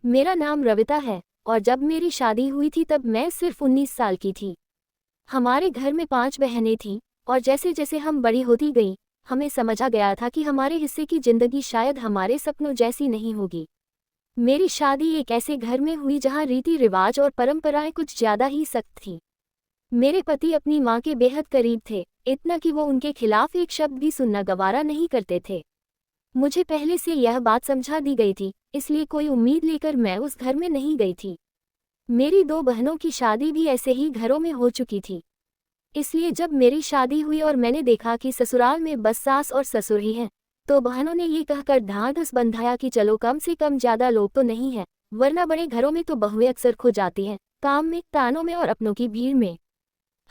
मेरा नाम रविता है और जब मेरी शादी हुई थी तब मैं सिर्फ 19 साल की थी। हमारे घर में 5 बहनें थीं और जैसे जैसे हम बड़ी होती गईं, हमें समझ आ गया था कि हमारे हिस्से की जिंदगी शायद हमारे सपनों जैसी नहीं होगी। मेरी शादी एक ऐसे घर में हुई जहां रीति रिवाज और परंपराएं कुछ ज्यादा ही सख्त थीं। मेरे पति अपनी मां के बेहद करीब थे, इतना कि वो उनके खिलाफ एक शब्द भी सुनना गवारा नहीं करते थे। मुझे पहले से यह बात समझा दी गई थी, इसलिए कोई उम्मीद लेकर मैं उस घर में नहीं गई थी। मेरी 2 बहनों की शादी भी ऐसे ही घरों में हो चुकी थी। इसलिए जब मेरी शादी हुई और मैंने देखा कि ससुराल में बस सास और ससुर ही हैं, तो बहनों ने ये कहकर ढांढस बंधाया कि चलो कम से कम ज्यादा लोग तो नहीं हैं, वरना बड़े घरों में तो बहुएं अक्सर खो जाती हैं, काम में, तानों में और अपनों की भीड़ में।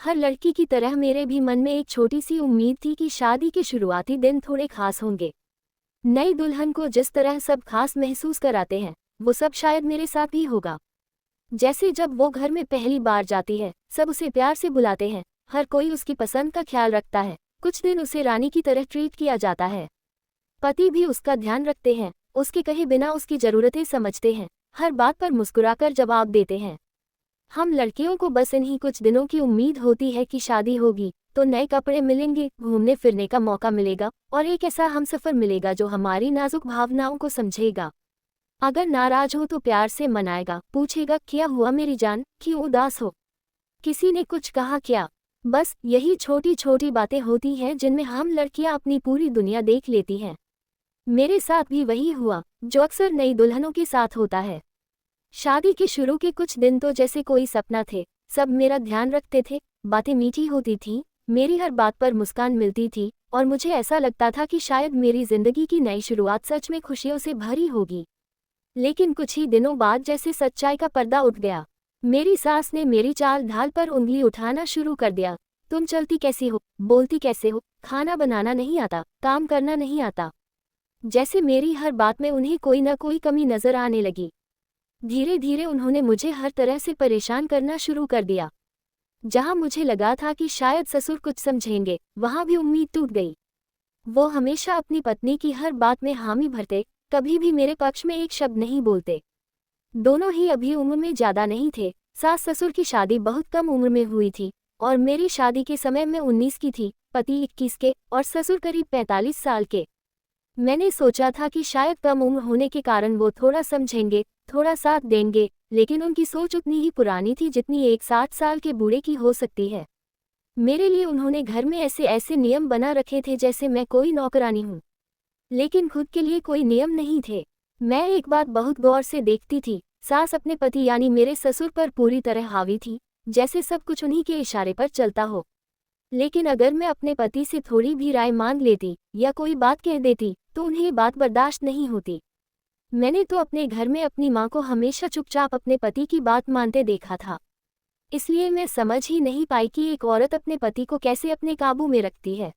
हर लड़की की तरह मेरे भी मन में एक छोटी सी उम्मीद थी कि शादी के शुरुआती दिन थोड़े खास होंगे। नई दुल्हन को जिस तरह सब खास महसूस कराते हैं, वो सब शायद मेरे साथ भी होगा। जैसे जब वो घर में पहली बार जाती है, सब उसे प्यार से बुलाते हैं, हर कोई उसकी पसंद का ख्याल रखता है, कुछ दिन उसे रानी की तरह ट्रीट किया जाता है। पति भी उसका ध्यान रखते हैं, उसके कहे बिना उसकी ज़रूरतें समझते हैं, हर बात पर मुस्कुराकर जवाब देते हैं। हम लड़कियों को बस इन्हीं कुछ दिनों की उम्मीद होती है कि शादी होगी तो नए कपड़े मिलेंगे, घूमने फिरने का मौका मिलेगा और एक ऐसा हमसफर मिलेगा जो हमारी नाजुक भावनाओं को समझेगा। अगर नाराज हो तो प्यार से मनाएगा, पूछेगा क्या हुआ मेरी जान, क्यों उदास हो, किसी ने कुछ कहा क्या। बस यही छोटी छोटी बातें होती हैं जिनमें हम लड़कियां अपनी पूरी दुनिया देख लेती हैं। मेरे साथ भी वही हुआ जो अक्सर नई दुल्हनों के साथ होता है। शादी के शुरू के कुछ दिन तो जैसे कोई सपना थे, सब मेरा ध्यान रखते थे, बातें मीठी होती थीं, मेरी हर बात पर मुस्कान मिलती थी और मुझे ऐसा लगता था कि शायद मेरी जिंदगी की नई शुरुआत सच में खुशियों से भरी होगी। लेकिन कुछ ही दिनों बाद जैसे सच्चाई का पर्दा उठ गया। मेरी सास ने मेरी चाल ढाल पर उंगली उठाना शुरू कर दिया। तुम चलती कैसी हो, बोलती कैसे हो, खाना बनाना नहीं आता, काम करना नहीं आता। जैसे मेरी हर बात में उन्हें कोई न कोई कमी नजर आने लगी। धीरे धीरे उन्होंने मुझे हर तरह से परेशान करना शुरू कर दिया। जहां मुझे लगा था कि शायद ससुर कुछ समझेंगे, वहां भी उम्मीद टूट गई। वो हमेशा अपनी पत्नी की हर बात में हामी भरते, कभी भी मेरे पक्ष में एक शब्द नहीं बोलते। दोनों ही अभी उम्र में ज्यादा नहीं थे, सास ससुर की शादी बहुत कम उम्र में हुई थी और मेरी शादी के समय मैं 19 की थी, पति 21 के और ससुर करीब 45 साल के। मैंने सोचा था कि शायद कम उम्र होने के कारण वो थोड़ा समझेंगे, थोड़ा साथ देंगे, लेकिन उनकी सोच उतनी ही पुरानी थी जितनी एक 60 साल के बूढ़े की हो सकती है। मेरे लिए उन्होंने घर में ऐसे ऐसे नियम बना रखे थे जैसे मैं कोई नौकरानी हूँ, लेकिन खुद के लिए कोई नियम नहीं थे। मैं एक बात बहुत गौर से देखती थी, सास अपने पति यानी मेरे ससुर पर पूरी तरह हावी थी, जैसे सब कुछ उन्हीं के इशारे पर चलता हो। लेकिन अगर मैं अपने पति से थोड़ी भी राय मांग लेती या कोई बात कह देती तो उन्हें ये बात बर्दाश्त नहीं होती। मैंने तो अपने घर में अपनी माँ को हमेशा चुपचाप अपने पति की बात मानते देखा था। इसलिए मैं समझ ही नहीं पाई कि एक औरत अपने पति को कैसे अपने काबू में रखती है।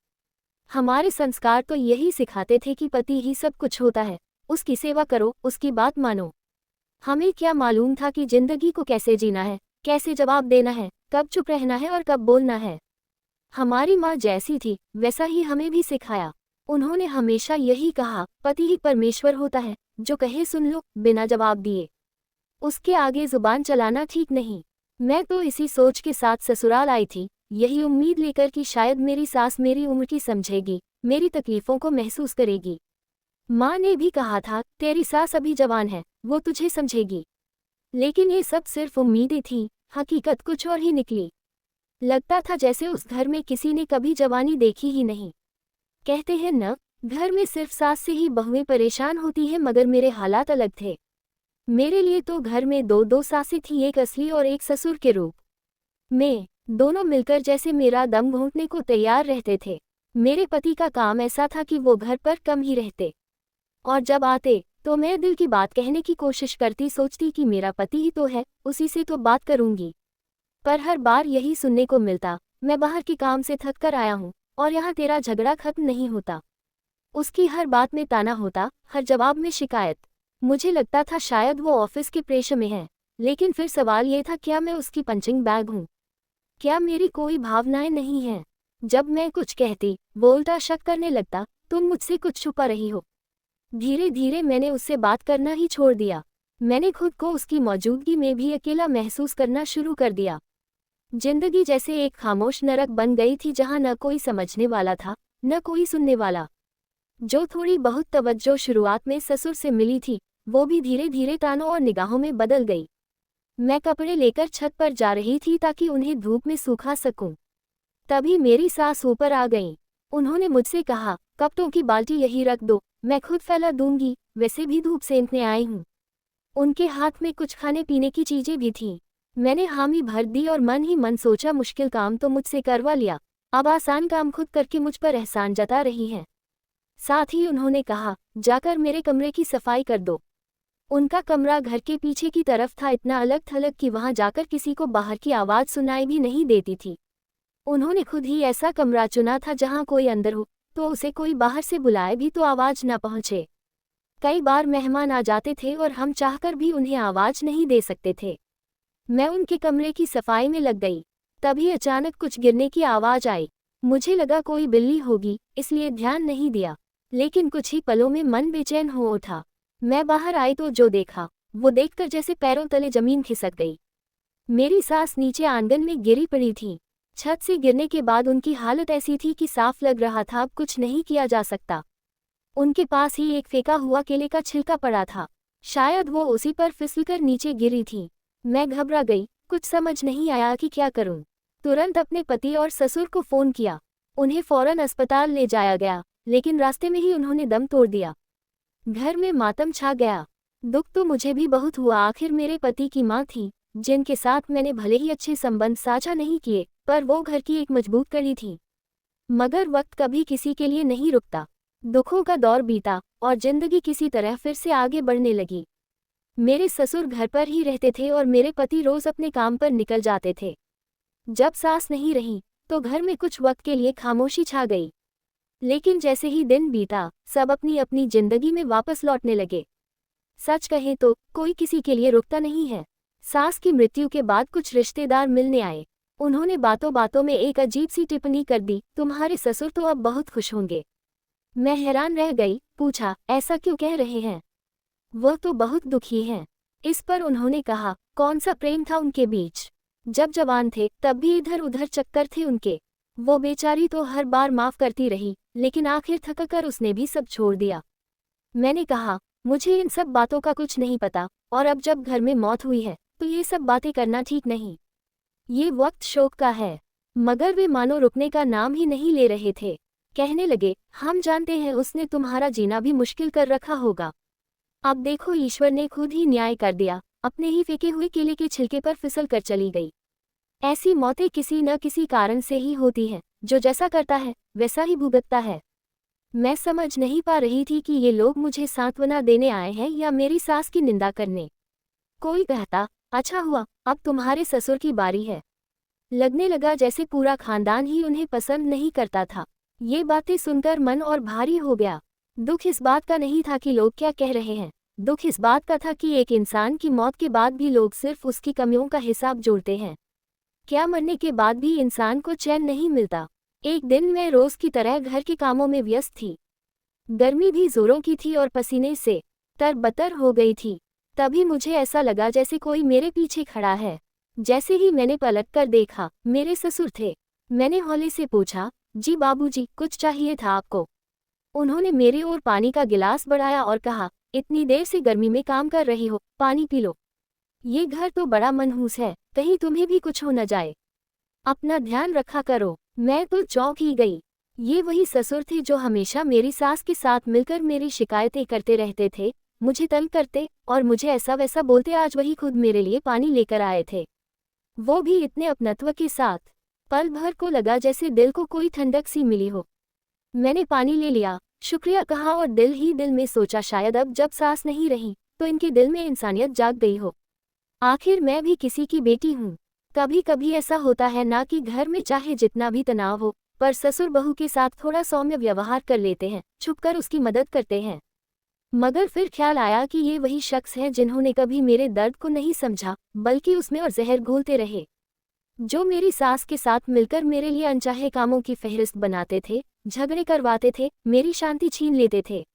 हमारे संस्कार तो यही सिखाते थे कि पति ही सब कुछ होता है, उसकी सेवा करो, उसकी बात मानो। हमें क्या मालूम था कि जिंदगी को कैसे जीना है, कैसे जवाब देना है, कब चुप रहना है और कब बोलना है। हमारी माँ जैसी थी वैसा ही हमें भी सिखाया। उन्होंने हमेशा यही कहा, पति ही परमेश्वर होता है, जो कहे सुन लो, बिना जवाब दिए। उसके आगे जुबान चलाना ठीक नहीं। मैं तो इसी सोच के साथ ससुराल आई थी, यही उम्मीद लेकर कि शायद मेरी सास मेरी उम्र की समझेगी, मेरी तकलीफों को महसूस करेगी। माँ ने भी कहा था, तेरी सास अभी जवान है, वो तुझे समझेगी। लेकिन ये सब सिर्फ उम्मीदें थीं, हकीकत कुछ और ही निकली। लगता था जैसे उस घर में किसी ने कभी जवानी देखी ही नहीं। कहते हैं न, घर में सिर्फ सास से ही बहुएं परेशान होती हैं, मगर मेरे हालात अलग थे। मेरे लिए तो घर में दो दो सासें थीं, एक असली और एक ससुर के रूप में। दोनों मिलकर जैसे मेरा दम घोंटने को तैयार रहते थे। मेरे पति का काम ऐसा था कि वो घर पर कम ही रहते और जब आते तो मैं दिल की बात कहने की कोशिश करती, सोचती कि मेरा पति ही तो है, उसी से तो बात करूंगी। पर हर बार यही सुनने को मिलता, मैं बाहर के काम से थक कर आया हूँ और यहाँ तेरा झगड़ा खत्म नहीं होता। उसकी हर बात में ताना होता, हर जवाब में शिकायत। मुझे लगता था शायद वो ऑफिस के प्रेशर में है, लेकिन फिर सवाल ये था, क्या मैं उसकी पंचिंग बैग हूँ? क्या मेरी कोई भावनाएं नहीं हैं? जब मैं कुछ कहती वो उल्टा शक करने लगता, तुम मुझसे कुछ छुपा रही हो। धीरे धीरे मैंने उससे बात करना ही छोड़ दिया। मैंने खुद को उसकी मौजूदगी में भी अकेला महसूस करना शुरू कर दिया। जिंदगी जैसे एक खामोश नरक बन गई थी जहां न कोई समझने वाला था, न कोई सुनने वाला। जो थोड़ी बहुत तवज्जो शुरुआत में ससुर से मिली थी, वो भी धीरे धीरे तानों और निगाहों में बदल गई। मैं कपड़े लेकर छत पर जा रही थी ताकि उन्हें धूप में सूखा सकूं। तभी मेरी सास ऊपर आ गईं। उन्होंने मुझसे कहा, कपड़ों की बाल्टी यहीं रख दो, मैं खुद फैला दूंगी, वैसे भी धूप सेंकने आई हूं। उनके हाथ में कुछ खाने पीने की चीजें भी थीं। मैंने हामी भर दी और मन ही मन सोचा, मुश्किल काम तो मुझसे करवा लिया, अब आसान काम खुद करके मुझ पर एहसान जता रही हैं। साथ ही उन्होंने कहा, जाकर मेरे कमरे की सफाई कर दो। उनका कमरा घर के पीछे की तरफ था, इतना अलग थलग कि वहां जाकर किसी को बाहर की आवाज सुनाई भी नहीं देती थी। उन्होंने खुद ही ऐसा कमरा चुना था जहां कोई अंदर हो तो उसे कोई बाहर से बुलाए भी तो आवाज न पहुंचे। कई बार मेहमान आ जाते थे और हम चाहकर भी उन्हें आवाज नहीं दे सकते थे। मैं उनके कमरे की सफाई में लग गई। तभी अचानक कुछ गिरने की आवाज आई। मुझे लगा कोई बिल्ली होगी, इसलिए ध्यान नहीं दिया, लेकिन कुछ ही पलों में मन बेचैन हो उठा। मैं बाहर आई तो जो देखा, वो देखकर जैसे पैरों तले जमीन खिसक गई। मेरी सास नीचे आंगन में गिरी पड़ी थी। छत से गिरने के बाद उनकी हालत ऐसी थी कि साफ लग रहा था अब कुछ नहीं किया जा सकता। उनके पास ही एक फेंका हुआ केले का छिलका पड़ा था, शायद वो उसी पर फिसलकर नीचे गिरी थी। मैं घबरा गई, कुछ समझ नहीं आया कि क्या करूं। तुरंत अपने पति और ससुर को फोन किया। उन्हें फौरन अस्पताल ले जाया गया, लेकिन रास्ते में ही उन्होंने दम तोड़ दिया। घर में मातम छा गया। दुख तो मुझे भी बहुत हुआ, आखिर मेरे पति की माँ थी, जिनके साथ मैंने भले ही अच्छे संबंध साझा नहीं किए, पर वो घर की एक मजबूत कड़ी थी। मगर वक्त कभी किसी के लिए नहीं रुकता। दुखों का दौर बीता और जिंदगी किसी तरह फिर से आगे बढ़ने लगी। मेरे ससुर घर पर ही रहते थे और मेरे पति रोज अपने काम पर निकल जाते थे। जब सास नहीं रही तो घर में कुछ वक्त के लिए खामोशी छा गई। लेकिन जैसे ही दिन बीता, सब अपनी अपनी जिंदगी में वापस लौटने लगे। सच कहें तो कोई किसी के लिए रुकता नहीं है। सास की मृत्यु के बाद कुछ रिश्तेदार मिलने आए। उन्होंने बातों बातों में एक अजीब सी टिप्पणी कर दी, तुम्हारे ससुर तो अब बहुत खुश होंगे। मैं हैरान रह गई, पूछा, ऐसा क्यों कह रहे हैं? वह तो बहुत दुखी हैं। इस पर उन्होंने कहा, कौन सा प्रेम था उनके बीच? जब जवान थे तब भी इधर उधर चक्कर थे उनके। वो बेचारी तो हर बार माफ करती रही, लेकिन आखिर थककर उसने भी सब छोड़ दिया। मैंने कहा, मुझे इन सब बातों का कुछ नहीं पता, और अब जब घर में मौत हुई है तो ये सब बातें करना ठीक नहीं। ये वक्त शोक का है। मगर वे मानो रुकने का नाम ही नहीं ले रहे थे। कहने लगे, हम जानते हैं उसने तुम्हारा जीना भी मुश्किल कर रखा होगा। अब देखो, ईश्वर ने खुद ही न्याय कर दिया, अपने ही फेंके हुए केले के छिलके पर फिसल कर चली गई। ऐसी मौतें किसी न किसी कारण से ही होती हैं, जो जैसा करता है वैसा ही भुगतता है। मैं समझ नहीं पा रही थी कि ये लोग मुझे सांत्वना देने आए हैं या मेरी सास की निंदा करने। कोई कहता, अच्छा हुआ, अब तुम्हारे ससुर की बारी है। लगने लगा जैसे पूरा खानदान ही उन्हें पसंद नहीं करता था। ये बातें सुनकर मन और भारी हो गया। दुख इस बात का नहीं था कि लोग क्या कह रहे हैं, दुख इस बात का था कि एक इंसान की मौत के बाद भी लोग सिर्फ उसकी कमियों का हिसाब जोड़ते हैं। क्या मरने के बाद भी इंसान को चैन नहीं मिलता? एक दिन मैं रोज की तरह घर के कामों में व्यस्त थी। गर्मी भी जोरों की थी और पसीने से तरबतर हो गई थी। तभी मुझे ऐसा लगा जैसे कोई मेरे पीछे खड़ा है। जैसे ही मैंने पलटकर देखा, मेरे ससुर थे। मैंने हौले से पूछा, जी बाबूजी, कुछ चाहिए था आपको? उन्होंने मेरी ओर पानी का गिलास बढ़ाया और कहा, इतनी देर से गर्मी में काम कर रही हो, पानी पी लो। ये घर तो बड़ा मनहूस है, कहीं तुम्हें भी कुछ हो न जाए। अपना ध्यान रखा करो। मैं तो चौंक ही गई। ये वही ससुर थे जो हमेशा मेरी सास के साथ मिलकर मेरी शिकायतें करते रहते थे, मुझे तंग करते और मुझे ऐसा वैसा बोलते। आज वही खुद मेरे लिए पानी लेकर आए थे, वो भी इतने अपनत्व के साथ। पल भर को लगा जैसे दिल को कोई ठंडक सी मिली हो। मैंने पानी ले लिया, शुक्रिया कहा और दिल ही दिल में सोचा, शायद अब जब सास नहीं रही तो इनके दिल में इंसानियत जाग गई हो। आखिर मैं भी किसी की बेटी हूँ। कभी कभी ऐसा होता है ना कि घर में चाहे जितना भी तनाव हो, पर ससुर बहू के साथ थोड़ा सौम्य व्यवहार कर लेते हैं, छुपकर उसकी मदद करते हैं। मगर फिर ख्याल आया कि ये वही शख्स हैं जिन्होंने कभी मेरे दर्द को नहीं समझा, बल्कि उसमें और जहर घोलते रहे। जो मेरी सास के साथ मिलकर मेरे लिए अनचाहे कामों की फहरिस्त बनाते थे, झगड़े करवाते थे, मेरी शांति छीन लेते थे।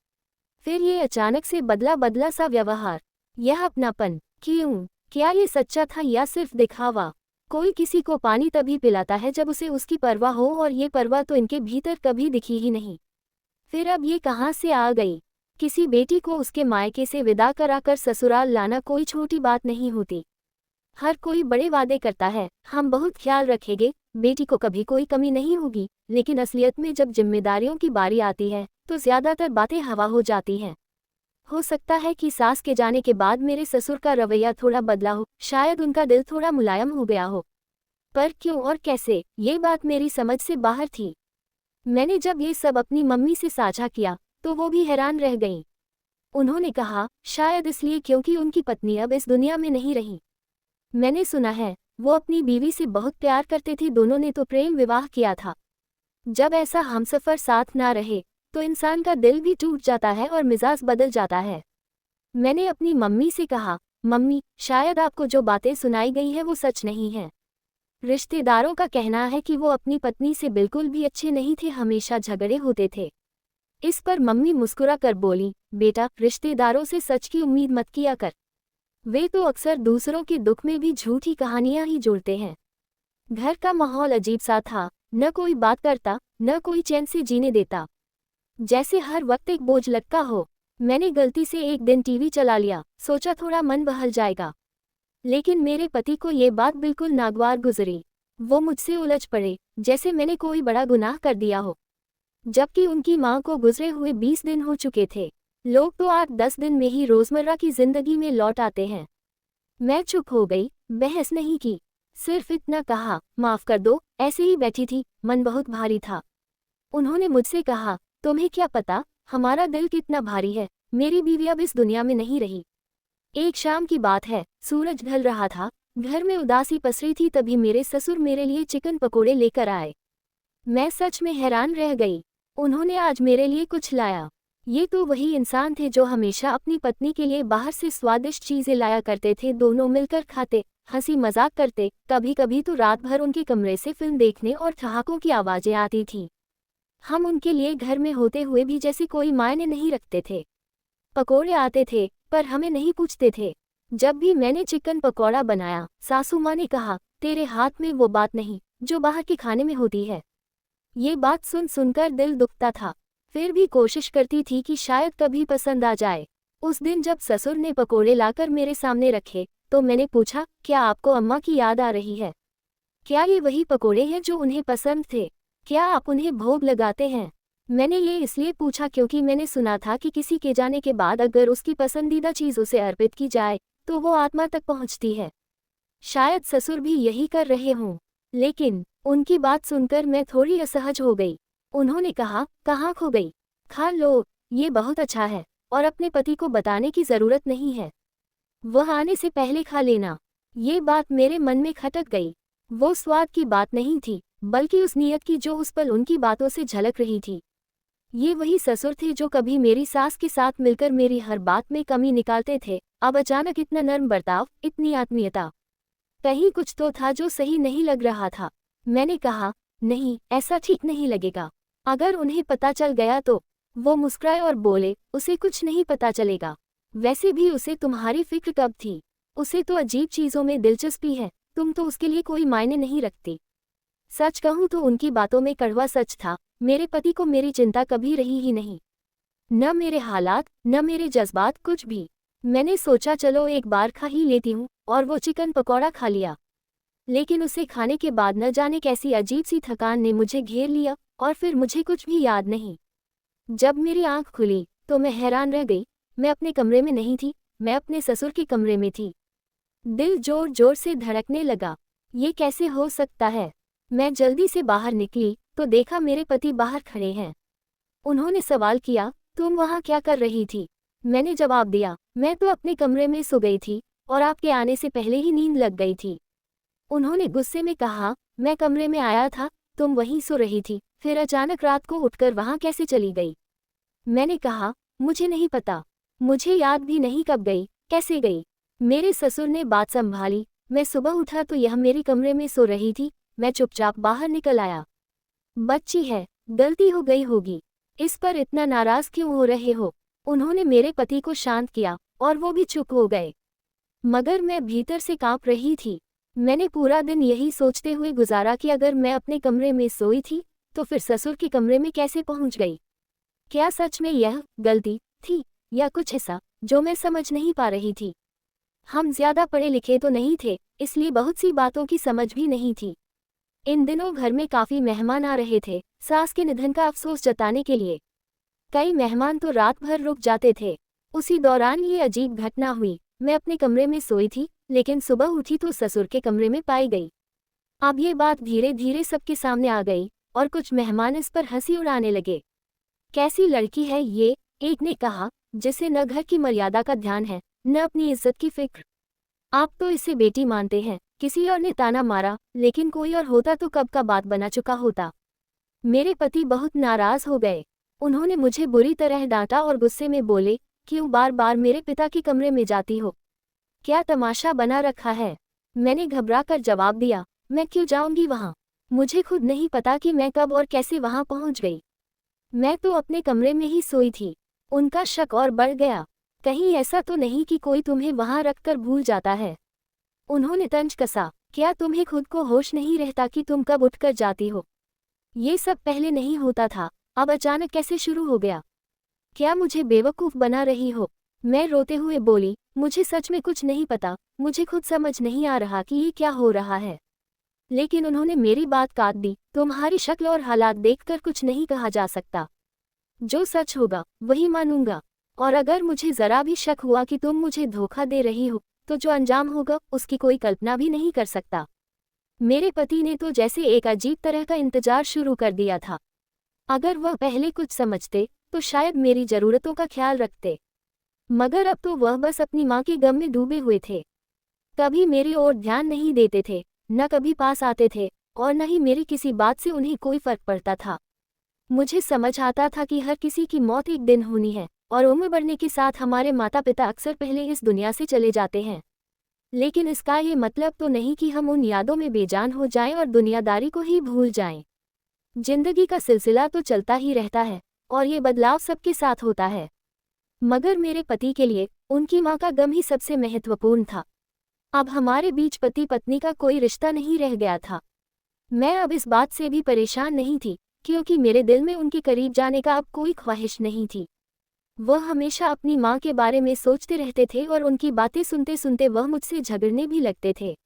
फिर ये अचानक से बदला बदला सा व्यवहार। यह अपनापन क्यों? क्या ये सच्चा था या सिर्फ दिखावा? कोई किसी को पानी तभी पिलाता है जब उसे उसकी परवाह हो, और ये परवाह तो इनके भीतर कभी दिखी ही नहीं। फिर अब ये कहाँ से आ गई? किसी बेटी को उसके मायके से विदा कराकर ससुराल लाना कोई छोटी बात नहीं होती। हर कोई बड़े वादे करता है, हम बहुत ख्याल रखेंगे, बेटी को कभी कोई कमी नहीं होगी, लेकिन असलियत में जब जिम्मेदारियों की बारी आती है तो ज्यादातर बातें हवा हो जाती हैं। हो सकता है कि सास के जाने के बाद मेरे ससुर का रवैया थोड़ा बदला हो, शायद उनका दिल थोड़ा मुलायम हो गया हो। पर क्यों और कैसे, ये बात मेरी समझ से बाहर थी। मैंने जब ये सब अपनी मम्मी से साझा किया तो वो भी हैरान रह गईं। उन्होंने कहा, शायद इसलिए क्योंकि उनकी पत्नी अब इस दुनिया में नहीं रही। मैंने सुना है वो अपनी बीवी से बहुत प्यार करते थे, दोनों ने तो प्रेम विवाह किया था। जब ऐसा हमसफर साथ ना रहे तो इंसान का दिल भी टूट जाता है और मिजाज बदल जाता है। मैंने अपनी मम्मी से कहा, मम्मी, शायद आपको जो बातें सुनाई गई है वो सच नहीं है। रिश्तेदारों का कहना है कि वो अपनी पत्नी से बिल्कुल भी अच्छे नहीं थे, हमेशा झगड़े होते थे। इस पर मम्मी मुस्कुरा कर बोली, बेटा, रिश्तेदारों से सच की उम्मीद मत किया कर। वे तो अक्सर दूसरों के दुख में भी झूठी कहानियां ही जोड़ते हैं। घर का माहौल अजीब सा था, न कोई बात करता, न कोई चैन से जीने देता, जैसे हर वक्त एक बोझ लटका हो। मैंने गलती से एक दिन टीवी चला लिया, सोचा थोड़ा मन बहल जाएगा, लेकिन मेरे पति को ये बात बिल्कुल नागवार गुजरी। वो मुझसे उलझ पड़े, जैसे मैंने कोई बड़ा गुनाह कर दिया हो, जबकि उनकी मां को गुजरे हुए 20 दिन हो चुके थे। लोग तो 8-10 दिन में ही रोजमर्रा की जिंदगी में लौट आते हैं। मैं चुप हो गई, बहस नहीं की, सिर्फ इतना कहा, माफ कर दो, ऐसे ही बैठी थी, मन बहुत भारी था। उन्होंने मुझसे कहा, तुम्हें क्या पता हमारा दिल कितना भारी है, मेरी बीवी अब इस दुनिया में नहीं रही। एक शाम की बात है, सूरज ढल रहा था, घर में उदासी पसरी थी, तभी मेरे ससुर मेरे लिए चिकन पकोड़े लेकर आए। मैं सच में हैरान रह गई, उन्होंने आज मेरे लिए कुछ लाया। ये तो वही इंसान थे जो हमेशा अपनी पत्नी के लिए बाहर से स्वादिष्ट चीजें लाया करते थे, दोनों मिलकर खाते, हंसी मजाक करते, कभी कभी तो रात भर उनके कमरे से फिल्म देखने और ठहाकों की आवाजें आती थीं। हम उनके लिए घर में होते हुए भी जैसे कोई मायने नहीं रखते थे। पकोड़े आते थे पर हमें नहीं पूछते थे। जब भी मैंने चिकन पकौड़ा बनाया, सासू माँ ने कहा, तेरे हाथ में वो बात नहीं जो बाहर के खाने में होती है। ये बात सुन सुनकर दिल दुखता था, फिर भी कोशिश करती थी कि शायद कभी पसंद आ जाए। उस दिन जब ससुर ने पकोड़े लाकर मेरे सामने रखे तो मैंने पूछा, क्या आपको अम्मा की याद आ रही है? क्या ये वही पकोड़े हैं जो उन्हें पसंद थे? क्या आप उन्हें भोग लगाते हैं? मैंने ये इसलिए पूछा क्योंकि मैंने सुना था कि किसी के जाने के बाद अगर उसकी पसंदीदा चीज उसे अर्पित की जाए तो वो आत्मा तक पहुंचती है। शायद ससुर भी यही कर रहे हों। लेकिन उनकी बात सुनकर मैं थोड़ी असहज हो गई। उन्होंने कहा, कहाँ खो गई? खा लो, ये बहुत अच्छा है और अपने पति को बताने की जरूरत नहीं है, वह आने से पहले खा लेना। ये बात मेरे मन में खटक गई। वो स्वाद की बात नहीं थी, बल्कि उस नियत की जो उस पल उनकी बातों से झलक रही थी। ये वही ससुर थे जो कभी मेरी सास के साथ मिलकर मेरी हर बात में कमी निकालते थे, अब अचानक इतना नर्म बर्ताव, इतनी आत्मीयता। कहीं कुछ तो था जो सही नहीं लग रहा था। मैंने कहा, नहीं, ऐसा ठीक नहीं लगेगा। अगर उन्हें पता चल गया तो? वो मुस्कुराए और बोले, उसे कुछ नहीं पता चलेगा। वैसे भी उसे तुम्हारी फिक्र कब थी? उसे तो अजीब चीजों में दिलचस्पी है, तुम तो उसके लिए कोई मायने नहीं रखती। सच कहूं तो उनकी बातों में कड़वा सच था, मेरे पति को मेरी चिंता कभी रही ही नहीं। न मेरे हालात, न मेरे जज्बात, कुछ भी। मैंने सोचा चलो एक बार खा ही लेती हूँ, और वो चिकन पकौड़ा खा लिया। लेकिन उसे खाने के बाद न जाने कैसी अजीब सी थकान ने मुझे घेर लिया और फिर मुझे कुछ भी याद नहीं। जब मेरी आंख खुली तो मैं हैरान रह गई। मैं अपने कमरे में नहीं थी, मैं अपने ससुर के कमरे में थी। दिल जोर जोर से धड़कने लगा। ये कैसे हो सकता है? मैं जल्दी से बाहर निकली तो देखा मेरे पति बाहर खड़े हैं। उन्होंने सवाल किया, तुम वहाँ क्या कर रही थी? मैंने जवाब दिया, मैं तो अपने कमरे में सो गई थी और आपके आने से पहले ही नींद लग गई थी। उन्होंने गुस्से में कहा, मैं कमरे में आया था, तुम वहीं सो रही थी, फिर अचानक रात को उठकर वहाँ कैसे चली गई? मैंने कहा, मुझे नहीं पता, मुझे याद भी नहीं कब गई, कैसे गई। मेरे ससुर ने बात संभाली। मैं सुबह उठा तो यह मेरे कमरे में सो रही थी। मैं चुपचाप बाहर निकल आया। बच्ची है, गलती हो गई होगी, इस पर इतना नाराज क्यों हो रहे हो? उन्होंने मेरे पति को शांत किया और वो भी चुप हो गए। मगर मैं भीतर से कांप रही थी। मैंने पूरा दिन यही सोचते हुए गुजारा कि अगर मैं अपने कमरे में सोई थी तो फिर ससुर के कमरे में कैसे पहुंच गई। क्या सच में यह गलती थी या कुछ ऐसा जो मैं समझ नहीं पा रही थी। हम ज्यादा पढ़े लिखे तो नहीं थे, इसलिए बहुत सी बातों की समझ भी नहीं थी। इन दिनों घर में काफी मेहमान आ रहे थे, सास के निधन का अफसोस जताने के लिए। कई मेहमान तो रात भर रुक जाते थे। उसी दौरान ये अजीब घटना हुई। मैं अपने कमरे में सोई थी, लेकिन सुबह उठी तो ससुर के कमरे में पाई गई। अब ये बात धीरे धीरे सबके सामने आ गई और कुछ मेहमान इस पर हंसी उड़ाने लगे। कैसी लड़की है ये, एक ने कहा, जिसे न घर की मर्यादा का ध्यान है न अपनी इज्जत की फिक्र। आप तो इसे बेटी मानते हैं। किसी और ने ताना मारा, लेकिन कोई और होता तो कब का बात बना चुका होता। मेरे पति बहुत नाराज हो गए। उन्होंने मुझे बुरी तरह डांटा और गुस्से में बोले, क्यों बार बार मेरे पिता के कमरे में जाती हो? क्या तमाशा बना रखा है? मैंने घबरा कर जवाब दिया, मैं क्यों जाऊंगी वहां? मुझे खुद नहीं पता कि मैं कब और कैसे वहां पहुंच गई। मैं तो अपने कमरे में ही सोई थी। उनका शक और बढ़ गया। कहीं ऐसा तो नहीं कि कोई तुम्हें वहां रखकर भूल जाता है? उन्होंने तंज कसा, क्या तुम्हें खुद को होश नहीं रहता कि तुम कब उठकर जाती हो? ये सब पहले नहीं होता था, अब अचानक कैसे शुरू हो गया? क्या मुझे बेवकूफ़ बना रही हो? मैं रोते हुए बोली, मुझे सच में कुछ नहीं पता, मुझे खुद समझ नहीं आ रहा कि ये क्या हो रहा है। लेकिन उन्होंने मेरी बात काट दी, तुम्हारी शक्ल और हालात देखकर कुछ नहीं कहा जा सकता। जो सच होगा वही मानूंगा, और अगर मुझे जरा भी शक हुआ कि तुम मुझे धोखा दे रही हो तो जो अंजाम होगा उसकी कोई कल्पना भी नहीं कर सकता। मेरे पति ने तो जैसे एक अजीब तरह का इंतजार शुरू कर दिया था। अगर वह पहले कुछ समझते तो शायद मेरी ज़रूरतों का ख्याल रखते, मगर अब तो वह बस अपनी माँ के गम में डूबे हुए थे। कभी मेरी ओर ध्यान नहीं देते थे, न कभी पास आते थे, और न ही मेरी किसी बात से उन्हें कोई फर्क पड़ता था। मुझे समझ आता था कि हर किसी की मौत एक दिन होनी है, और उम्र बढ़ने के साथ हमारे माता पिता अक्सर पहले इस दुनिया से चले जाते हैं। लेकिन इसका ये मतलब तो नहीं कि हम उन यादों में बेजान हो जाएं और दुनियादारी को ही भूल जाएं। जिंदगी का सिलसिला तो चलता ही रहता है, और ये बदलाव सबके साथ होता है। मगर मेरे पति के लिए उनकी माँ का गम ही सबसे महत्वपूर्ण था। अब हमारे बीच पति पत्नी का कोई रिश्ता नहीं रह गया था। मैं अब इस बात से भी परेशान नहीं थी, क्योंकि मेरे दिल में उनके करीब जाने का अब कोई ख्वाहिश नहीं थी। वह हमेशा अपनी माँ के बारे में सोचते रहते थे और उनकी बातें सुनते सुनते वह मुझसे झगड़ने भी लगते थे।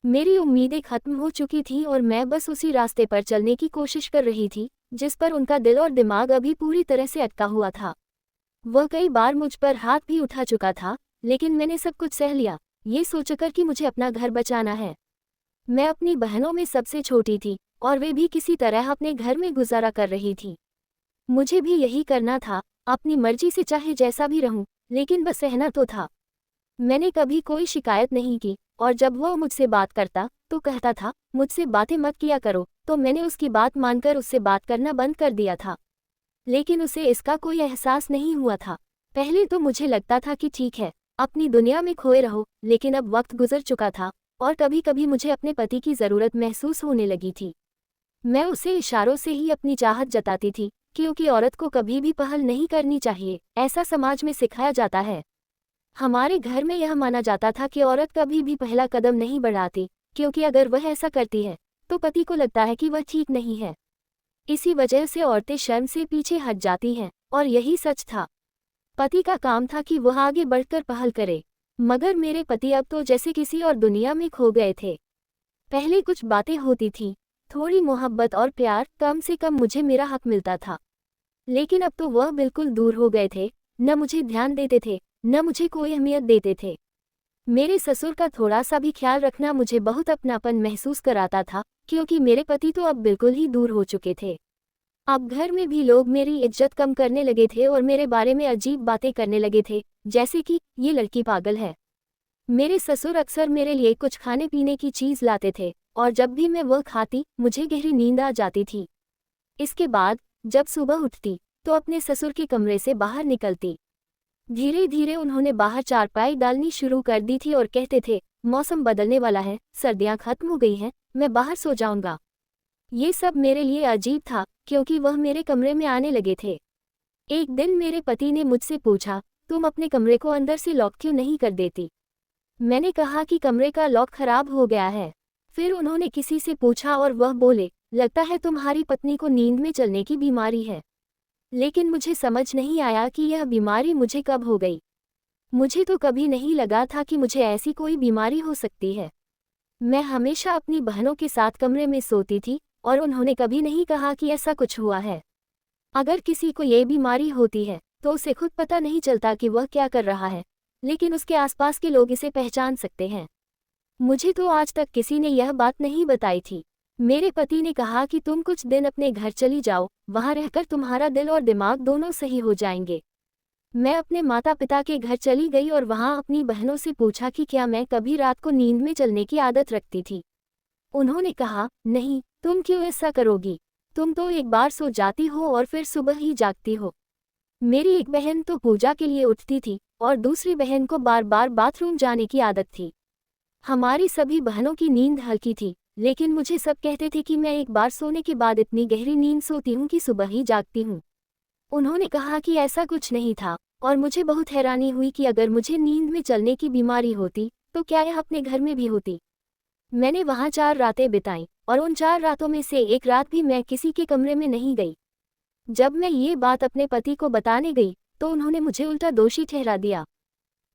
मेरी उम्मीदें खत्म हो चुकी थीं और मैं बस उसी रास्ते पर चलने की कोशिश कर रही थी जिस पर उनका दिल और दिमाग अभी पूरी तरह से अटका हुआ था। वह कई बार मुझ पर हाथ भी उठा चुका था, लेकिन मैंने सब कुछ सह लिया, ये सोचकर कि मुझे अपना घर बचाना है। मैं अपनी बहनों में सबसे छोटी थी और वे भी किसी तरह अपने घर में गुजारा कर रही थी। मुझे भी यही करना था, अपनी मर्जी से चाहे जैसा भी रहूं, लेकिन बस सहना तो था। मैंने कभी कोई शिकायत नहीं की, और जब वह मुझसे बात करता तो कहता था, मुझसे बातें मत किया करो, तो मैंने उसकी बात मानकर उससे बात करना बंद कर दिया था। लेकिन उसे इसका कोई एहसास नहीं हुआ था। पहले तो मुझे लगता था कि ठीक है, अपनी दुनिया में खोए रहो, लेकिन अब वक्त गुजर चुका था और कभी कभी मुझे अपने पति की ज़रूरत महसूस होने लगी थी। मैं उसे इशारों से ही अपनी चाहत जताती थी, क्योंकि औरत को कभी भी पहल नहीं करनी चाहिए, ऐसा समाज में सिखाया जाता है। हमारे घर में यह माना जाता था कि औरत कभी भी पहला कदम नहीं बढ़ाती, क्योंकि अगर वह ऐसा करती है तो पति को लगता है कि वह ठीक नहीं है। इसी वजह से औरतें शर्म से पीछे हट जाती हैं, और यही सच था। पति का काम था कि वह आगे बढ़कर पहल करे, मगर मेरे पति अब तो जैसे किसी और दुनिया में खो गए थे। पहले कुछ बातें होती थीं, थोड़ी मोहब्बत और प्यार, कम से कम मुझे मेरा हक मिलता था। लेकिन अब तो वह बिल्कुल दूर हो गए थे, न मुझे ध्यान देते थे, न मुझे कोई अहमियत देते थे। मेरे ससुर का थोड़ा सा भी ख्याल रखना मुझे बहुत अपनापन महसूस कराता था, क्योंकि मेरे पति तो अब बिल्कुल ही दूर हो चुके थे। अब घर में भी लोग मेरी इज्जत कम करने लगे थे और मेरे बारे में अजीब बातें करने लगे थे, जैसे कि ये लड़की पागल है। मेरे ससुर अक्सर मेरे लिए कुछ खाने पीने की चीज़ लाते थे, और जब भी मैं वह खाती मुझे गहरी नींद आ जाती थी। इसके बाद जब सुबह उठती तो अपने ससुर के कमरे से बाहर निकलती। धीरे धीरे उन्होंने बाहर चारपाई डालनी शुरू कर दी थी और कहते थे, मौसम बदलने वाला है, सर्दियां खत्म हो गई हैं, मैं बाहर सो जाऊंगा। ये सब मेरे लिए अजीब था, क्योंकि वह मेरे कमरे में आने लगे थे। एक दिन मेरे पति ने मुझसे पूछा, तुम अपने कमरे को अंदर से लॉक क्यों नहीं कर देती? मैंने कहा कि कमरे का लॉक खराब हो गया है। फिर उन्होंने किसी से पूछा और वह बोले, लगता है तुम्हारी पत्नी को नींद में चलने की बीमारी है। लेकिन मुझे समझ नहीं आया कि यह बीमारी मुझे कब हो गई। मुझे तो कभी नहीं लगा था कि मुझे ऐसी कोई बीमारी हो सकती है। मैं हमेशा अपनी बहनों के साथ कमरे में सोती थी और उन्होंने कभी नहीं कहा कि ऐसा कुछ हुआ है। अगर किसी को ये बीमारी होती है तो उसे खुद पता नहीं चलता कि वह क्या कर रहा है, लेकिन उसके आसपास के लोग इसे पहचान सकते हैं। मुझे तो आज तक किसी ने यह बात नहीं बताई थी। मेरे पति ने कहा कि तुम कुछ दिन अपने घर चली जाओ, वहां रहकर तुम्हारा दिल और दिमाग दोनों सही हो जाएंगे। मैं अपने माता पिता के घर चली गई और वहां अपनी बहनों से पूछा कि क्या मैं कभी रात को नींद में चलने की आदत रखती थी। उन्होंने कहा, नहीं, तुम क्यों ऐसा करोगी? तुम तो एक बार सो जाती हो और फिर सुबह ही जागती हो। मेरी एक बहन तो पूजा के लिए उठती थी और दूसरी बहन को बार बार बाथरूम जाने की आदत थी। हमारी सभी बहनों की नींद हल्की थी, लेकिन मुझे सब कहते थे कि मैं एक बार सोने के बाद इतनी गहरी नींद सोती हूँ कि सुबह ही जागती हूँ। उन्होंने कहा कि ऐसा कुछ नहीं था और मुझे बहुत हैरानी हुई कि अगर मुझे नींद में चलने की बीमारी होती तो क्या यह अपने घर में भी होती। मैंने वहाँ 4 रातें बिताईं और उन 4 रातों में से एक रात भी मैं किसी के कमरे में नहीं गई। जब मैं ये बात अपने पति को बताने गई तो उन्होंने मुझे उल्टा दोषी ठहरा दिया।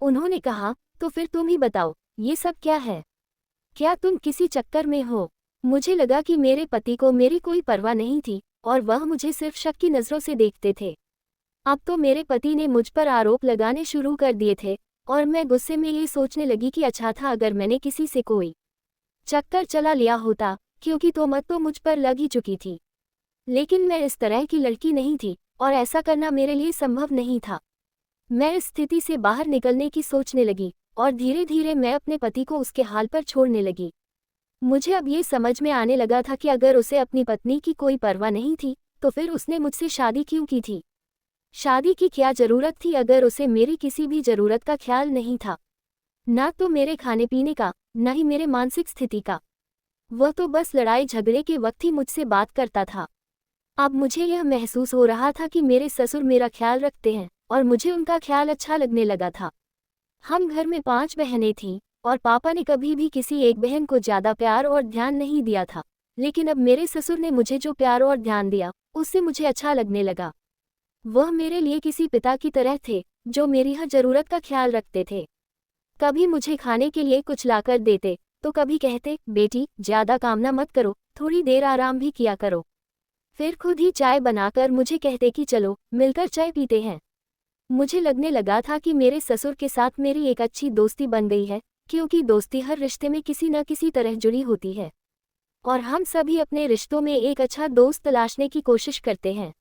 उन्होंने कहा, तो फिर तुम ही बताओ, ये सब क्या है? क्या तुम किसी चक्कर में हो? मुझे लगा कि मेरे पति को मेरी कोई परवाह नहीं थी और वह मुझे सिर्फ शक की नज़रों से देखते थे। अब तो मेरे पति ने मुझ पर आरोप लगाने शुरू कर दिए थे और मैं गुस्से में ये सोचने लगी कि अच्छा था अगर मैंने किसी से कोई चक्कर चला लिया होता, क्योंकि तोहमत तो मुझ पर लग ही चुकी थी। लेकिन मैं इस तरह की लड़की नहीं थी और ऐसा करना मेरे लिए संभव नहीं था। मैं इस स्थिति से बाहर निकलने की सोचने लगी और धीरे धीरे मैं अपने पति को उसके हाल पर छोड़ने लगी। मुझे अब ये समझ में आने लगा था कि अगर उसे अपनी पत्नी की कोई परवाह नहीं थी तो फिर उसने मुझसे शादी क्यों की थी? शादी की क्या ज़रूरत थी अगर उसे मेरी किसी भी ज़रूरत का ख्याल नहीं था? ना तो मेरे खाने पीने का, न ही मेरे मानसिक स्थिति का। वह तो बस लड़ाई झगड़े के वक्त ही मुझसे बात करता था। अब मुझे यह महसूस हो रहा था कि मेरे ससुर मेरा ख्याल रखते हैं और मुझे उनका ख्याल अच्छा लगने लगा था। हम घर में 5 बहनें थीं और पापा ने कभी भी किसी एक बहन को ज़्यादा प्यार और ध्यान नहीं दिया था, लेकिन अब मेरे ससुर ने मुझे जो प्यार और ध्यान दिया उससे मुझे अच्छा लगने लगा। वह मेरे लिए किसी पिता की तरह थे जो मेरी हर ज़रूरत का ख्याल रखते थे। कभी मुझे खाने के लिए कुछ लाकर देते तो कभी कहते, बेटी ज़्यादा कामना मत करो, थोड़ी देर आराम भी किया करो। फिर खुद ही चाय बनाकर मुझे कहते कि चलो मिलकर चाय पीते हैं। मुझे लगने लगा था कि मेरे ससुर के साथ मेरी एक अच्छी दोस्ती बन गई है, क्योंकि दोस्ती हर रिश्ते में किसी न किसी तरह जुड़ी होती है और हम सभी अपने रिश्तों में एक अच्छा दोस्त तलाशने की कोशिश करते हैं।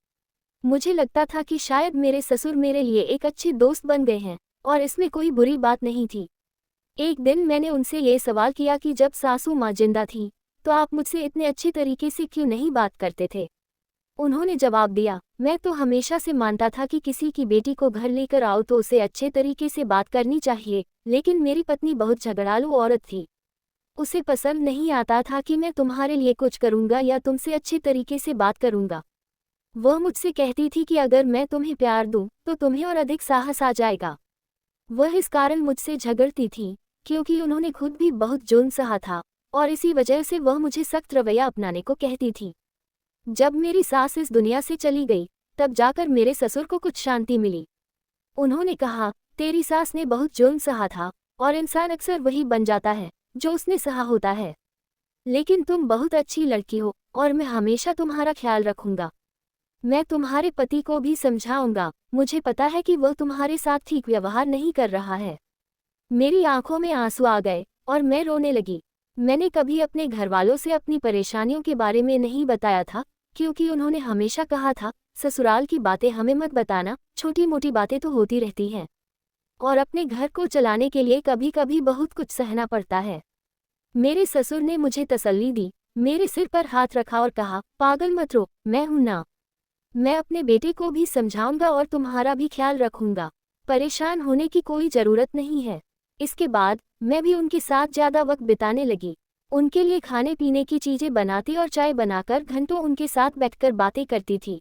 मुझे लगता था कि शायद मेरे ससुर मेरे लिए एक अच्छे दोस्त बन गए हैं और इसमें कोई बुरी बात नहीं थी। एक दिन मैंने उनसे ये सवाल किया कि जब सासू माँ जिंदा थी तो आप मुझसे इतने अच्छे तरीके से क्यों नहीं बात करते थे? उन्होंने जवाब दिया, मैं तो हमेशा से मानता था कि किसी की बेटी को घर लेकर आओ तो उसे अच्छे तरीके से बात करनी चाहिए, लेकिन मेरी पत्नी बहुत झगड़ालू औरत थी। उसे पसंद नहीं आता था कि मैं तुम्हारे लिए कुछ करूँगा या तुमसे अच्छे तरीके से बात करूँगा। वह मुझसे कहती थी कि अगर मैं तुम्हें प्यार दूँ तो तुम्हें और अधिक साहस आ जाएगा। वह इस कारण मुझसे झगड़ती थी क्योंकि उन्होंने खुद भी बहुत जुल्म सहा था और इसी वजह से वह मुझे सख्त रवैया अपनाने को कहती थी। जब मेरी सास इस दुनिया से चली गई तब जाकर मेरे ससुर को कुछ शांति मिली। उन्होंने कहा, तेरी सास ने बहुत जुल्म सहा था और इंसान अक्सर वही बन जाता है जो उसने सहा होता है, लेकिन तुम बहुत अच्छी लड़की हो और मैं हमेशा तुम्हारा ख्याल रखूंगा। मैं तुम्हारे पति को भी समझाऊंगा, मुझे पता है कि वह तुम्हारे साथ ठीक व्यवहार नहीं कर रहा है। मेरी आंखों में आंसू आ गए और मैं रोने लगी। मैंने कभी अपने घरवालों से अपनी परेशानियों के बारे में नहीं बताया था, क्योंकि उन्होंने हमेशा कहा था, ससुराल की बातें हमें मत बताना, छोटी मोटी बातें तो होती रहती हैं और अपने घर को चलाने के लिए कभी कभी बहुत कुछ सहना पड़ता है। मेरे ससुर ने मुझे तसल्ली दी, मेरे सिर पर हाथ रखा और कहा, पागल मत रो, मैं हूं ना। मैं अपने बेटे को भी समझाऊंगा और तुम्हारा भी ख्याल रखूंगा। परेशान होने की कोई ज़रूरत नहीं है। इसके बाद मैं भी उनके साथ ज़्यादा वक्त बिताने लगी। उनके लिए खाने पीने की चीज़ें बनाती और चाय बनाकर घंटों उनके साथ बैठकर बातें करती थी।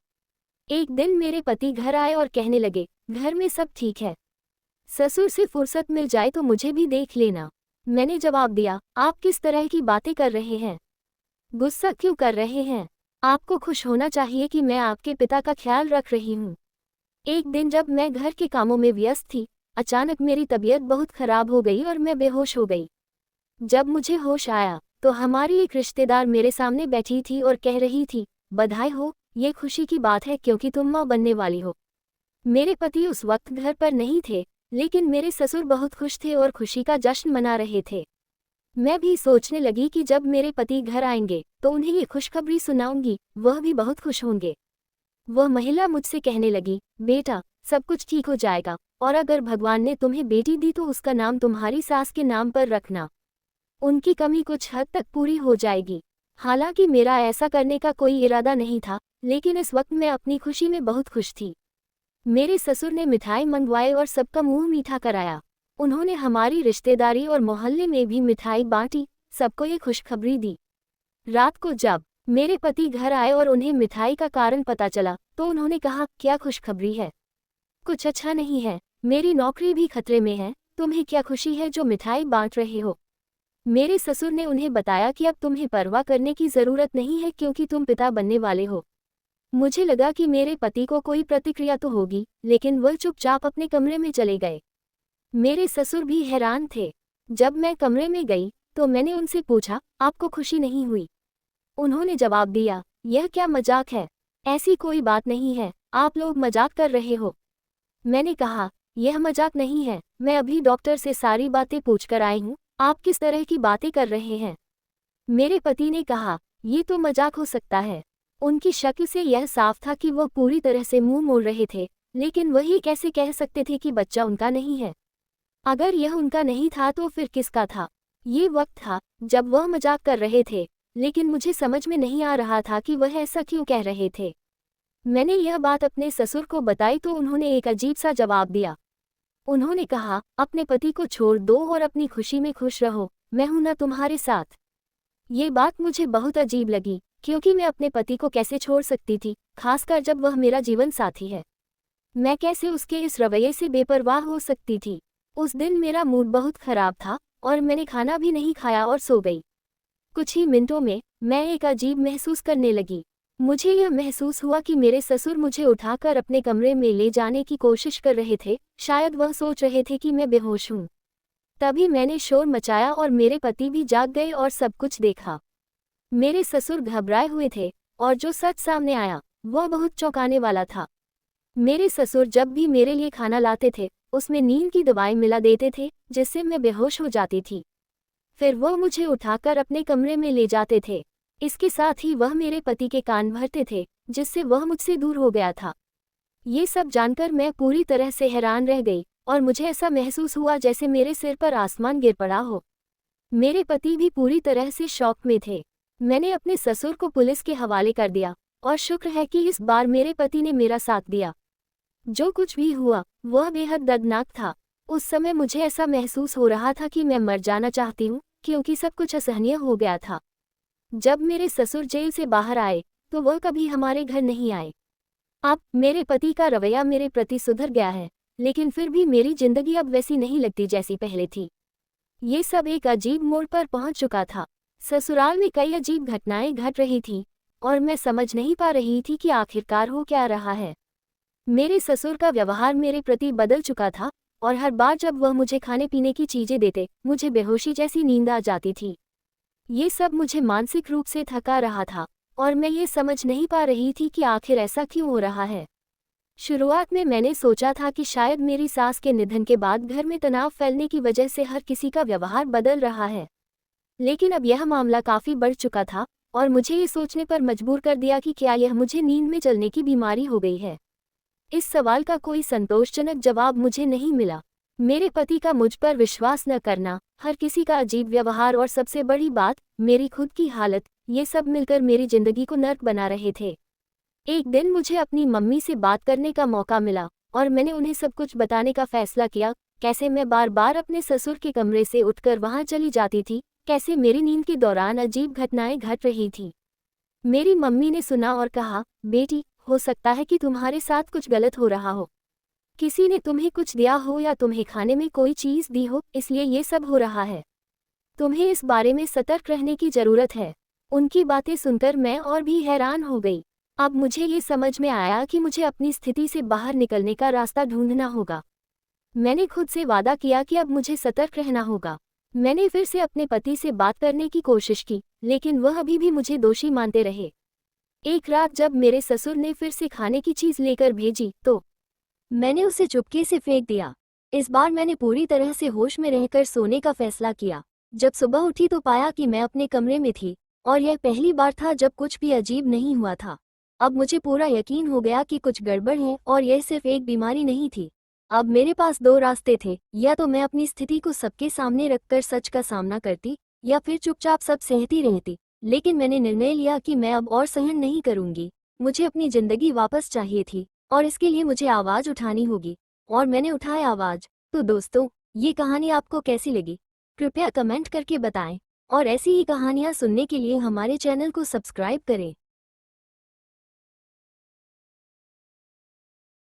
एक दिन मेरे पति घर आए और कहने लगे, घर में सब ठीक है? ससुर से फुर्सत मिल जाए तो मुझे भी देख लेना। मैंने जवाब दिया, आप किस तरह की बातें कर रहे हैं? गुस्सा क्यों कर रहे हैं? आपको खुश होना चाहिए कि मैं आपके पिता का ख्याल रख रही हूँ। एक दिन जब मैं घर के कामों में व्यस्त थी, अचानक मेरी तबीयत बहुत खराब हो गई और मैं बेहोश हो गई। जब मुझे होश आया तो हमारी एक रिश्तेदार मेरे सामने बैठी थी और कह रही थी, बधाई हो, ये खुशी की बात है क्योंकि तुम माँ बनने वाली हो। मेरे पति उस वक्त घर पर नहीं थे, लेकिन मेरे ससुर बहुत खुश थे और खुशी का जश्न मना रहे थे। मैं भी सोचने लगी कि जब मेरे पति घर आएंगे तो उन्हें ये खुशखबरी सुनाऊंगी, वह भी बहुत खुश होंगे। वह महिला मुझसे कहने लगी, बेटा, सब कुछ ठीक हो जाएगा, और अगर भगवान ने तुम्हें बेटी दी तो उसका नाम तुम्हारी सास के नाम पर रखना। उनकी कमी कुछ हद तक पूरी हो जाएगी। हालांकि मेरा ऐसा करने का कोई इरादा नहीं था, लेकिन इस वक्त मैं अपनी खुशी में बहुत खुश थी। मेरे ससुर ने मिठाई मंगवाई और सबका मुंह मीठा कराया। उन्होंने हमारी रिश्तेदारी और मोहल्ले में भी मिठाई बांटी, सबको ये खुशखबरी दी। रात को जब मेरे पति घर आए और उन्हें मिठाई का कारण पता चला तो उन्होंने कहा, क्या खुशखबरी है? कुछ अच्छा नहीं है, मेरी नौकरी भी खतरे में है, तुम्हें क्या खुशी है जो मिठाई बांट रहे हो? मेरे ससुर ने उन्हें बताया कि अब तुम्हें परवाह करने की जरूरत नहीं है क्योंकि तुम पिता बनने वाले हो। मुझे लगा कि मेरे पति को कोई प्रतिक्रिया तो होगी, लेकिन वह चुपचाप अपने कमरे में चले गए। मेरे ससुर भी हैरान थे। जब मैं कमरे में गई तो मैंने उनसे पूछा, आपको खुशी नहीं हुई? उन्होंने जवाब दिया, यह क्या मजाक है? ऐसी कोई बात नहीं है, आप लोग मजाक कर रहे हो। मैंने कहा, यह मजाक नहीं है, मैं अभी डॉक्टर से सारी बातें पूछकर आई हूँ, आप किस तरह की बातें कर रहे हैं? मेरे पति ने कहा, ये तो मजाक हो सकता है। उनकी शक्ल से यह साफ था कि वह पूरी तरह से मुंह मोड़ रहे थे, लेकिन वही कैसे कह सकते थे कि बच्चा उनका नहीं है? अगर यह उनका नहीं था तो फिर किसका था? ये वक्त था जब वह मजाक कर रहे थे, लेकिन मुझे समझ में नहीं आ रहा था कि वह ऐसा क्यों कह रहे थे। मैंने यह बात अपने ससुर को बताई तो उन्होंने एक अजीब सा जवाब दिया। उन्होंने कहा, अपने पति को छोड़ दो और अपनी खुशी में खुश रहो, मैं हूं ना तुम्हारे साथ। ये बात मुझे बहुत अजीब लगी, क्योंकि मैं अपने पति को कैसे छोड़ सकती थी, खासकर जब वह मेरा जीवन साथी है। मैं कैसे उसके इस रवैये से बेपरवाह हो सकती थी? उस दिन मेरा मूड बहुत खराब था और मैंने खाना भी नहीं खाया और सो गई। कुछ ही मिनटों में मैं एक अजीब महसूस करने लगी। मुझे यह महसूस हुआ कि मेरे ससुर मुझे उठाकर अपने कमरे में ले जाने की कोशिश कर रहे थे, शायद वह सोच रहे थे कि मैं बेहोश हूँ। तभी मैंने शोर मचाया और मेरे पति भी जाग गए और सब कुछ देखा। मेरे ससुर घबराए हुए थे और जो सच सामने आया वह बहुत चौंकाने वाला था। मेरे ससुर जब भी मेरे लिए खाना लाते थे उसमें नींद की दवाएं मिला देते थे, जिससे मैं बेहोश हो जाती थी। फिर वह मुझे उठाकर अपने कमरे में ले जाते थे। इसके साथ ही वह मेरे पति के कान भरते थे, जिससे वह मुझसे दूर हो गया था। ये सब जानकर मैं पूरी तरह से हैरान रह गई और मुझे ऐसा महसूस हुआ जैसे मेरे सिर पर आसमान गिर पड़ा हो। मेरे पति भी पूरी तरह से शॉक में थे। मैंने अपने ससुर को पुलिस के हवाले कर दिया और शुक्र है कि इस बार मेरे पति ने मेरा साथ दिया। जो कुछ भी हुआ वह बेहद दर्दनाक था। उस समय मुझे ऐसा महसूस हो रहा था कि मैं मर जाना चाहती हूँ, क्योंकि सब कुछ असहनीय हो गया था। जब मेरे ससुर जेल से बाहर आए तो वह कभी हमारे घर नहीं आए। अब मेरे पति का रवैया मेरे प्रति सुधर गया है, लेकिन फिर भी मेरी जिंदगी अब वैसी नहीं लगती जैसी पहले थी। ये सब एक अजीब मोड़ पर पहुंच चुका था। ससुराल में कई अजीब घटनाएं घट रही थीं और मैं समझ नहीं पा रही थी कि आखिरकार हो क्या रहा है। मेरे ससुर का व्यवहार मेरे प्रति बदल चुका था और हर बार जब वह मुझे खाने पीने की चीजें देते, मुझे बेहोशी जैसी नींद आ जाती थी। ये सब मुझे मानसिक रूप से थका रहा था और मैं ये समझ नहीं पा रही थी कि आखिर ऐसा क्यों हो रहा है। शुरुआत में मैंने सोचा था कि शायद मेरी सास के निधन के बाद घर में तनाव फैलने की वजह से हर किसी का व्यवहार बदल रहा है, लेकिन अब यह मामला काफी बढ़ चुका था और मुझे ये सोचने पर मजबूर कर दिया कि क्या यह मुझे नींद में चलने की बीमारी हो गई है। इस सवाल का कोई संतोषजनक जवाब मुझे नहीं मिला। मेरे पति का मुझ पर विश्वास न करना, हर किसी का अजीब व्यवहार और सबसे बड़ी बात मेरी खुद की हालत, ये सब मिलकर मेरी जिंदगी को नर्क बना रहे थे। एक दिन मुझे अपनी मम्मी से बात करने का मौका मिला और मैंने उन्हें सब कुछ बताने का फैसला किया। कैसे मैं बार बार अपने ससुर के कमरे से उठकर वहां चली जाती थी, कैसे मेरी नींद के दौरान अजीब घटनाएं घट रही थी। मेरी मम्मी ने सुना और कहा, बेटी, हो सकता है कि तुम्हारे साथ कुछ गलत हो रहा हो। किसी ने तुम्हें कुछ दिया हो या तुम्हें खाने में कोई चीज़ दी हो, इसलिए ये सब हो रहा है। तुम्हें इस बारे में सतर्क रहने की ज़रूरत है। उनकी बातें सुनकर मैं और भी हैरान हो गई। अब मुझे ये समझ में आया कि मुझे अपनी स्थिति से बाहर निकलने का रास्ता ढूंढना होगा। मैंने खुद से वादा किया कि अब मुझे सतर्क रहना होगा। मैंने फिर से अपने पति से बात करने की कोशिश की, लेकिन वह अभी भी मुझे दोषी मानते रहे। एक रात जब मेरे ससुर ने फिर से खाने की चीज़ लेकर भेजी तो मैंने उसे चुपके से फेंक दिया। इस बार मैंने पूरी तरह से होश में रहकर सोने का फैसला किया। जब सुबह उठी तो पाया कि मैं अपने कमरे में थी, और यह पहली बार था जब कुछ भी अजीब नहीं हुआ था। अब मुझे पूरा यकीन हो गया कि कुछ गड़बड़ है और यह सिर्फ एक बीमारी नहीं थी। अब मेरे पास दो रास्ते थे, या तो मैं अपनी स्थिति को सबके सामने रखकर सच का सामना करती, या फिर चुपचाप सब सहती रहती। लेकिन मैंने निर्णय लिया कि मैं अब और सहन नहीं करूंगी। मुझे अपनी जिंदगी वापस चाहिए थी, और इसके लिए मुझे आवाज़ उठानी होगी। और मैंने उठाई आवाज़। तो दोस्तों, ये कहानी आपको कैसी लगी? कृपया कमेंट करके बताएं, और ऐसी ही कहानियाँ सुनने के लिए हमारे चैनल को सब्सक्राइब करें।